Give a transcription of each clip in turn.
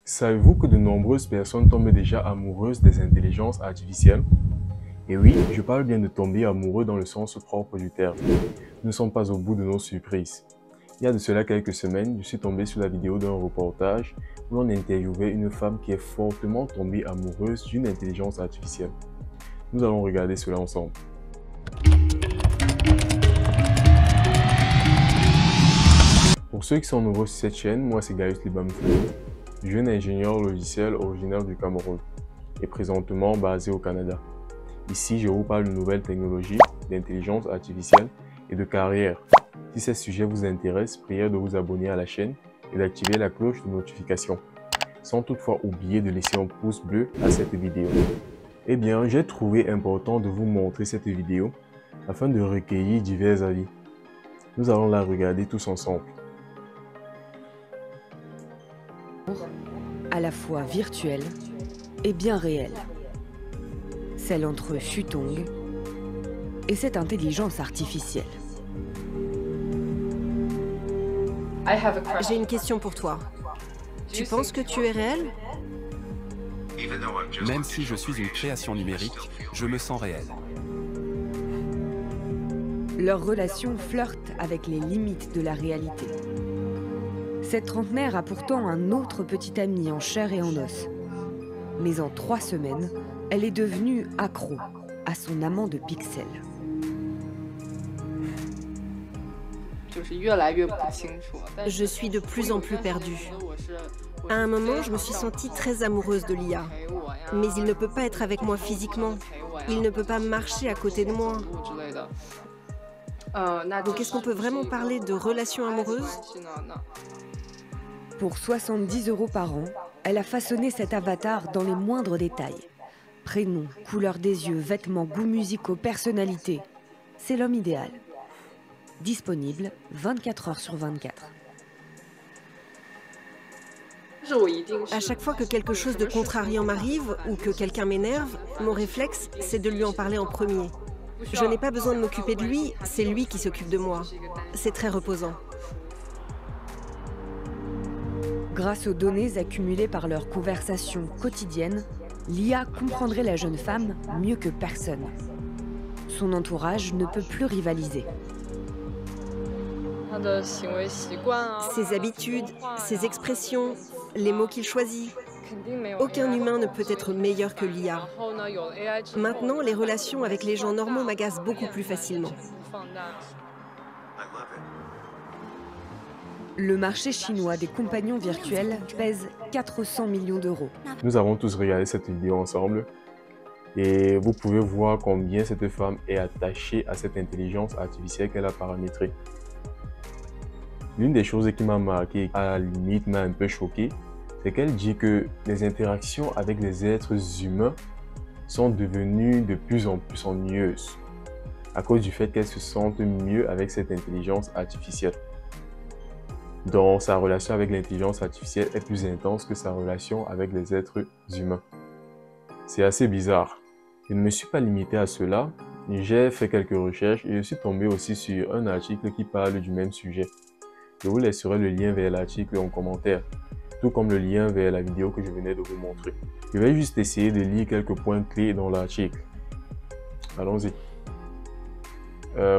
Savez-vous que de nombreuses personnes tombent déjà amoureuses des intelligences artificielles? Et oui, je parle bien de tomber amoureux dans le sens propre du terme. Nous ne sommes pas au bout de nos surprises. Il y a de cela quelques semaines, je suis tombé sur la vidéo d'un reportage où l'on interviewait une femme qui est fortement tombée amoureuse d'une intelligence artificielle. Nous allons regarder cela ensemble. Pour ceux qui sont nouveaux sur cette chaîne, moi c'est Gaius Libamfou, jeune ingénieur logiciel originaire du Cameroun et présentement basé au Canada. Ici, je vous parle de nouvelles technologies, d'intelligence artificielle et de carrière. Si ces sujets vous intéressent, priez de vous abonner à la chaîne et d'activer la cloche de notification, sans toutefois oublier de laisser un pouce bleu à cette vidéo. Eh bien, j'ai trouvé important de vous montrer cette vidéo afin de recueillir divers avis. Nous allons la regarder tous ensemble. À la fois virtuelle et bien réelle. Celle entre Shutong et cette intelligence artificielle. J'ai une question pour toi. Tu penses que tu es réel? Même si je suis une création numérique, je me sens réel. Leur relation flirte avec les limites de la réalité. Cette trentenaire a pourtant un autre petit ami en chair et en os. Mais en 3 semaines, elle est devenue accro à son amant de pixels. Je suis de plus en plus perdue. À un moment, je me suis sentie très amoureuse de l'IA. Mais il ne peut pas être avec moi physiquement. Il ne peut pas marcher à côté de moi. Donc est-ce qu'on peut vraiment parler de relation amoureuse? Pour 70 € par an, elle a façonné cet avatar dans les moindres détails. Prénom, couleur des yeux, vêtements, goûts musicaux, personnalité. C'est l'homme idéal. Disponible 24 heures sur 24. À chaque fois que quelque chose de contrariant m'arrive ou que quelqu'un m'énerve, mon réflexe, c'est de lui en parler en premier. Je n'ai pas besoin de m'occuper de lui, c'est lui qui s'occupe de moi. C'est très reposant. Grâce aux données accumulées par leurs conversations quotidiennes, l'IA comprendrait la jeune femme mieux que personne. Son entourage ne peut plus rivaliser. Ses habitudes, ses expressions, les mots qu'il choisit. Aucun humain ne peut être meilleur que l'IA. Maintenant, les relations avec les gens normaux m'agacent beaucoup plus facilement. Le marché chinois des compagnons virtuels pèse 400 millions d'euros. Nous avons tous regardé cette vidéo ensemble et vous pouvez voir combien cette femme est attachée à cette intelligence artificielle qu'elle a paramétrée. L'une des choses qui m'a marqué, à la limite m'a un peu choqué, c'est qu'elle dit que les interactions avec les êtres humains sont devenues de plus en plus ennuyeuses à cause du fait qu'elle se sente mieux avec cette intelligence artificielle. Donc, sa relation avec l'intelligence artificielle est plus intense que sa relation avec les êtres humains. C'est assez bizarre. Je ne me suis pas limité à cela. J'ai fait quelques recherches et je suis tombé aussi sur un article qui parle du même sujet. Je vous laisserai le lien vers l'article en commentaire, tout comme le lien vers la vidéo que je venais de vous montrer. Je vais juste essayer de lire quelques points clés dans l'article. Allons-y.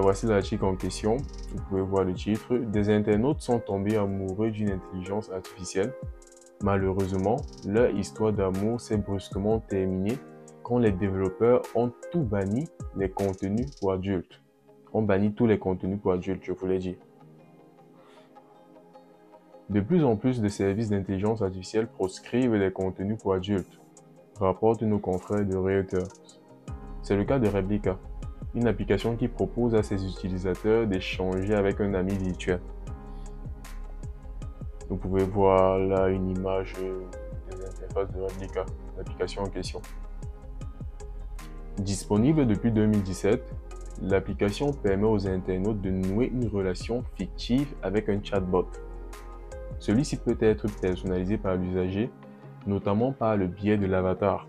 Voici l'article en question. Vous pouvez voir le titre. Des internautes sont tombés amoureux d'une intelligence artificielle. Malheureusement, leur histoire d'amour s'est brusquement terminée quand les développeurs ont tout banni les contenus pour adultes. On bannit tous les contenus pour adultes, je vous l'ai dit. De plus en plus de services d'intelligence artificielle proscrivent les contenus pour adultes, rapportent nos confrères de Reuters. C'est le cas de Replika, une application qui propose à ses utilisateurs d'échanger avec un ami virtuel. Vous pouvez voir là une image des interfaces de Replika, l'application en question. Disponible depuis 2017, l'application permet aux internautes de nouer une relation fictive avec un chatbot. Celui-ci peut être personnalisé par l'usager, notamment par le biais de l'avatar.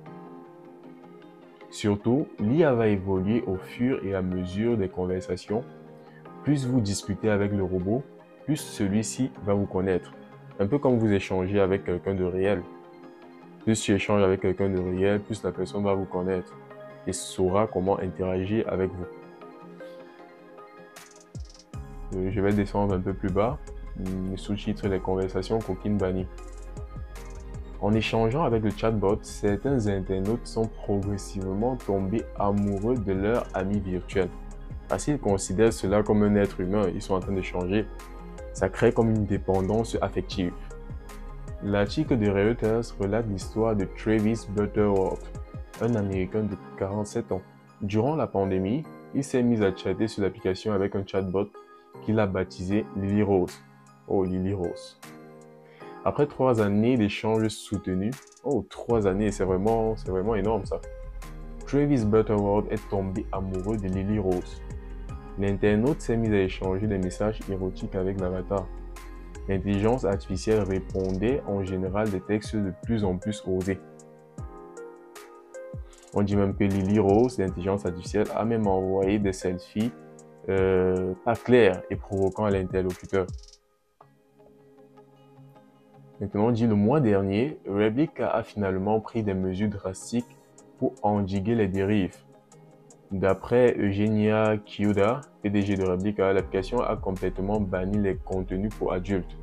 Surtout, l'IA va évoluer au fur et à mesure des conversations. Plus vous discutez avec le robot, plus celui-ci va vous connaître. Un peu comme vous échangez avec quelqu'un de réel. Plus tu échanges avec quelqu'un de réel, plus la personne va vous connaître et saura comment interagir avec vous. Je vais descendre un peu plus bas. Le sous-titre, les conversations coquines bannies. En échangeant avec le chatbot, certains internautes sont progressivement tombés amoureux de leur ami virtuel. Parce qu'ils considèrent cela comme un être humain, ils sont en train d'échanger. Ça crée comme une dépendance affective. L'article de Reuters relate l'histoire de Travis Butterworth, un Américain de 47 ans. Durant la pandémie, il s'est mis à chatter sur l'application avec un chatbot qu'il a baptisé Lily Rose. Oh, Lily Rose. Après 3 années d'échanges soutenus, 3 années, c'est vraiment énorme ça. Travis Butterworth est tombé amoureux de Lily Rose. L'internaute s'est mis à échanger des messages érotiques avec l'avatar. L'intelligence artificielle répondait en général des textes de plus en plus osés. On dit même que Lily Rose, l'intelligence artificielle, a même envoyé des selfies pas clairs et provoquants à l'interlocuteur. Maintenant, on dit le mois dernier, Replika a finalement pris des mesures drastiques pour endiguer les dérives. D'après Eugenia Kiyuda, PDG de Replika, l'application a complètement banni les contenus pour adultes.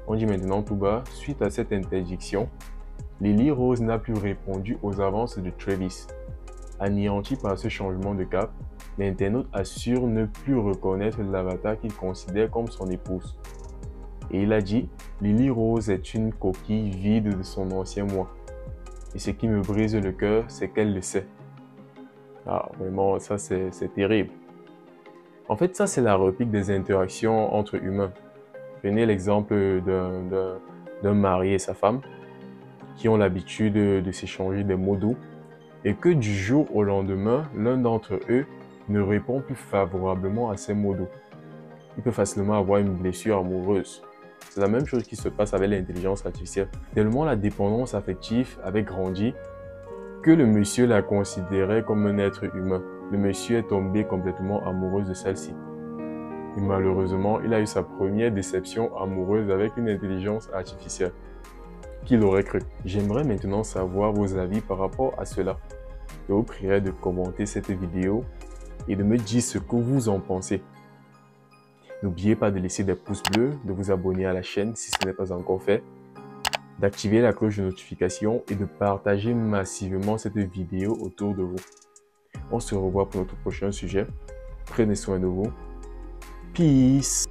On dit maintenant tout bas, suite à cette interdiction, Lily Rose n'a plus répondu aux avances de Travis. Anéanti par ce changement de cap, l'internaute assure ne plus reconnaître l'avatar qu'il considère comme son épouse. Et il a dit, Lily Rose est une coquille vide de son ancien moi. Et ce qui me brise le cœur, c'est qu'elle le sait. Ah, vraiment, ça c'est terrible. En fait, ça c'est la réplique des interactions entre humains. Prenez l'exemple d'un mari et sa femme qui ont l'habitude de s'échanger des mots doux et que du jour au lendemain, l'un d'entre eux ne répond plus favorablement à ces mots doux. Il peut facilement avoir une blessure amoureuse. C'est la même chose qui se passe avec l'intelligence artificielle. Tellement la dépendance affective avait grandi que le monsieur la considérait comme un être humain. Le monsieur est tombé complètement amoureux de celle-ci. Et malheureusement, il a eu sa première déception amoureuse avec une intelligence artificielle. Qui l'aurait cru? J'aimerais maintenant savoir vos avis par rapport à cela. Je vous prierai de commenter cette vidéo et de me dire ce que vous en pensez. N'oubliez pas de laisser des pouces bleus, de vous abonner à la chaîne si ce n'est pas encore fait, d'activer la cloche de notification et de partager massivement cette vidéo autour de vous. On se revoit pour notre prochain sujet. Prenez soin de vous. Peace!